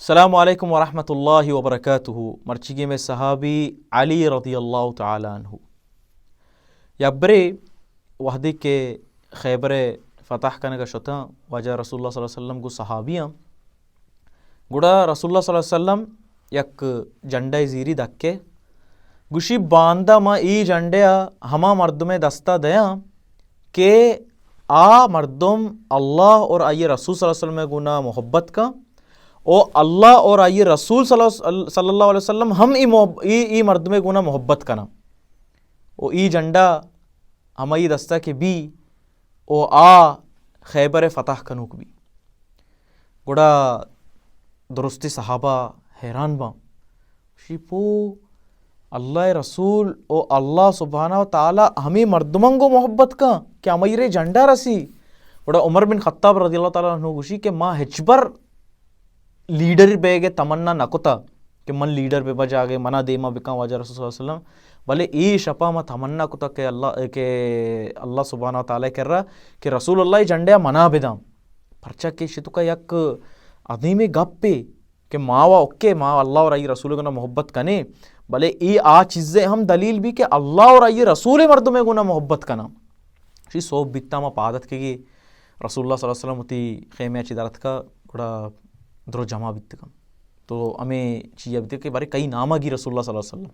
السلام علیکم ورحمۃ اللہ وبرکاتہ. مرچگی میں صحابی علی رضی اللہ تعالی عنہ یبرے وحدی کے خیبر فتح کنے کا شتا وجہ رسول اللہ صلی اللہ علیہ وسلم کو صحابیاں گڑا رسول اللہ صلی اللہ علیہ وسلم یک جنڈے زیری دکے گوشی باندہ ما ای جنڈے ہما مردم دستہ دیا کہ آ مردم اللہ اور آئی رسول صلی اللہ علیہ وسلم گنا محبت کا او اللہ اور آئی رسول صلی اللہ علیہ وسلم ہم ای مردم گنا محبت کنا او ای جنڈا ہمائی دستہ کے بھی او آ خیبر فتح کنوک بھی گڑا درستی صحابہ حیران با شیپو اللہ رسول او اللہ سبحانہ و تعالی ہمیں مردموں کو محبت کا کہ ہمیں جنڈا رسی گڑا عمر بن خطاب رضی اللہ تعالیٰ عنہ گوشی کہ ماں ہچبر لیڈر بے گے تمنا نکتا کہ من لیڈر بے بجا گے منا دیما بکا واجہ رسول صلی اللہ علیہ وسلم بلے ای شپا ما تمنا کتا کہ اللہ سبحانہ و تعالی کر رہا کہ رسول اللہ جنڈیا منا بدام پرچا کہ شتو کا یک عظیم گپ پہ کہ ماوا اوکے ماں اللہ اور آئی رسول گنا محبت کنے بلے ای آ چیزیں ہم دلیل بھی کہ اللہ اور آئی رسول مردم گنا محبت کنا شی صوب بیتا ما پادت کے گی رسول اللہ صلی اللہ علیہ وسلم تی خیمہ چی دارت کا گڑا درو جمع بیت کم تو ہمیں چیئے بیتے کہ بارے کئی نامہ گی رسول اللہ صلی اللہ علیہ وسلم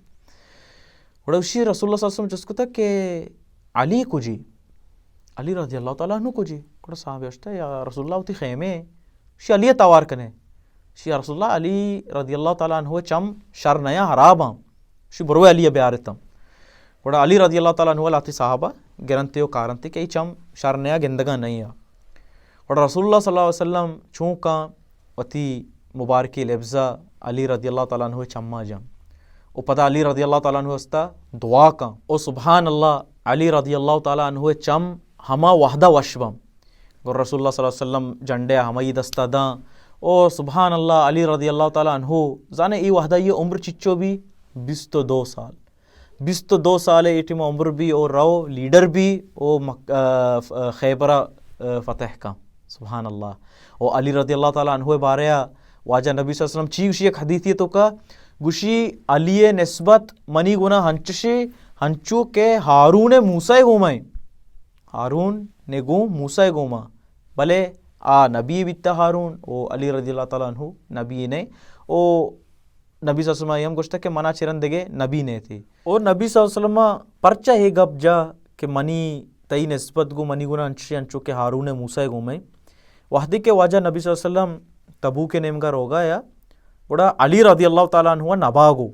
گڑا اسی رسول اللہ صلی اللہ علیہ وسلم جس کو تھا کہ علی کو جی علی رضی اللہ تعالیٰ عنہ کو جی گڑا صحابہ اشتا ہے یا رسول اللہ تی خیمے شی علی توار کنے شی رسول اللہ علی رضی اللہ تعالیٰ عنہ چم شر نیا حراباں شی بروے علی بیارتا گڑا علی رضی اللہ تعالیٰ عنہ لاتی صحابہ گرنتے و کارنتے کہ چم شر نیا گندگا نہیں ہے گڑا رسول اللہ صلی اللہ علیہ وسلم چونکا وتی مبارکی لفظہ علی رضی اللہ تعالیٰ عنہ چمّا جام او پتہ علی رضی اللہ تعالیٰ عنہ استا دعا کا او سبحان اللہ علی رضی اللہ تعالیٰ عنہ چم ہما وحدہ وشبم گر رسول اللہ صلی اللہ علیہ وسلم جنڈے ہمائی دستہ داں او سبحان اللہ علی رضی اللہ تعالیٰ عنہ زانے ای وحدہ یہ عمر چچو بھی 22 سال ایٹیم عمر بھی او رو لیڈر بھی او خیبر فتح کا سبحان اللہ او علی رضی اللہ تعالیٰ عنہ باریا واجہ نبی صلی اللہ علیہ وسلم چی گوشی ایک حدیثی تو کا گوشی علی نسبت منی گنا ہنچشی ہنچو کہ ہارون موسیٰ گومائیں ہارون نے گو موسیٰ گوما بلے نبی بیتا ہارون او علی رضی اللہ تعالیٰ عنہ نبی نے او نبی صلی اللہ علیہ وسلم گوشتا کہ منا چرن دگے نبی نے تھی اور نبی صلی اللہ علیہ وسلم پرچہ ہے گپ جا کہ منی تئی نسبت گو منی گنا ہنچشی ہنچو کہ ہارون موسیٰ گومائیں وحدی کے واجہ نبی صلی اللہ علیہ وسلم تبو کے نیم کا روگا یا گوڑا علی رضی اللہ تعالیٰ عنہ نباگو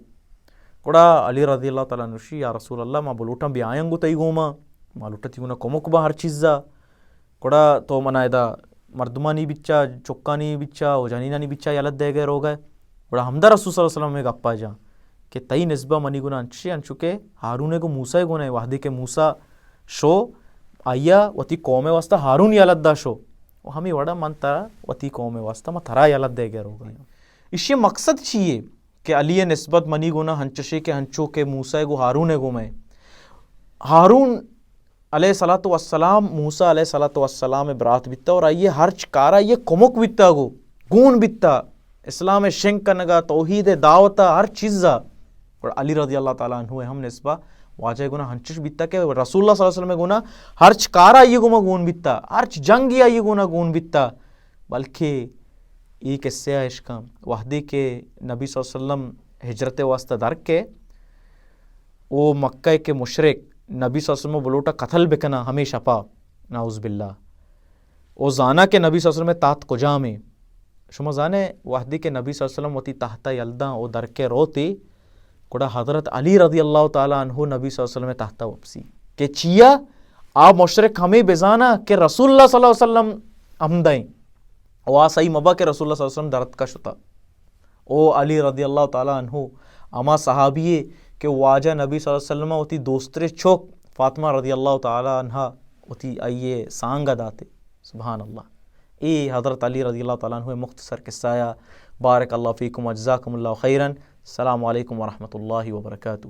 گوڑا علی رضی اللہ تعالیٰ عنہ شی یا رسول اللہ ما بلوٹا بھی آئیں گو تئی گوما ما لوٹا تی گونا کمک با ہر چیزا گوڑا تو منا ایدہ مردمانی بچا چکانی بچا او جانینانی بچا یلد دے گئے روگا گوڑا حمدہ رسول صلی اللہ علیہ وسلم میں گپا جا کہ تئی نسبہ منی گونا انچی انچو کہ ہارونے کو موسیٰ گونا ہے وحدی کے موسیٰ شو آیا وطی قوم واسطہ ہارون یلد دا شو وہ ہمیں وڑا من ترا وتی قوم واسطہ میں تھرا یلد دے گیا روگا اسی مقصد چیئے کہ علی نسبت منی گونا ہنچشے کے ہنچو کے موسیٰ گو ہارون گو میں ہارون علیہ صلاۃ والسلام موسیٰ علیہ صلاۃ والسلام برات بیتا اور آئیے ہر چکارا یہ کمک بیتا گو گون بیتا اسلام شنک کنگا توحید دعوتا ہر چیزا اور علی رضی اللہ تعالیٰ عنہ ہم نسبہ واجہ گونا ہنچش بیتا کہ رسول اللہ صلی اللہ علیہ وسلم گونا ہر چکارا یہ گونا گون بیتا ہر جنگ یہ گونا گون بیتا بلکہ یہ قصہ عشقہ وحدی کے نبی صلی اللہ علیہ وسلم ہجرت واسطہ در کے وہ مکہ کے مشرک نبی صلی اللہ علیہ وسلم بلوٹا قتل بکنا ہمیشہ پا نعوذ باللہ او زانا کے نبی صلی اللہ علیہ وسلم تحت کجا میں شما زانے وحدی کے نبی صلی اللہ علیہ وسلم وتی تحت یلداں او در کے روتی گوڑا حضرت علی رضی اللہ تعالیٰ عنہ نبی صلی اللہ علیہ وسلم تحت وپسی کہ چیا آپ مشرک ہمیں بزانا کہ رسول اللہ صلی اللہ علیہ وسلم ہمدائیں او آسائی مبا کہ رسول اللہ صلی اللہ علیہ وسلم درد کا شتا او علی رضی اللہ تعالیٰ عنہ اما صحابیے کہ واجہ نبی صلی اللہ علیہ وسلم ہوتی دوسترے چوک فاطمہ رضی اللہ تعالیٰ عنہ ہوتی آئیے سانگا داتے سبحان اللہ اے حضرت علی رضی اللہ تعالیٰ عنہ مختصر قصہ بارک اللہ فیکم و جزاکم اللہ خیرن. السلام علیکم ورحمۃ اللہ وبرکاتہ.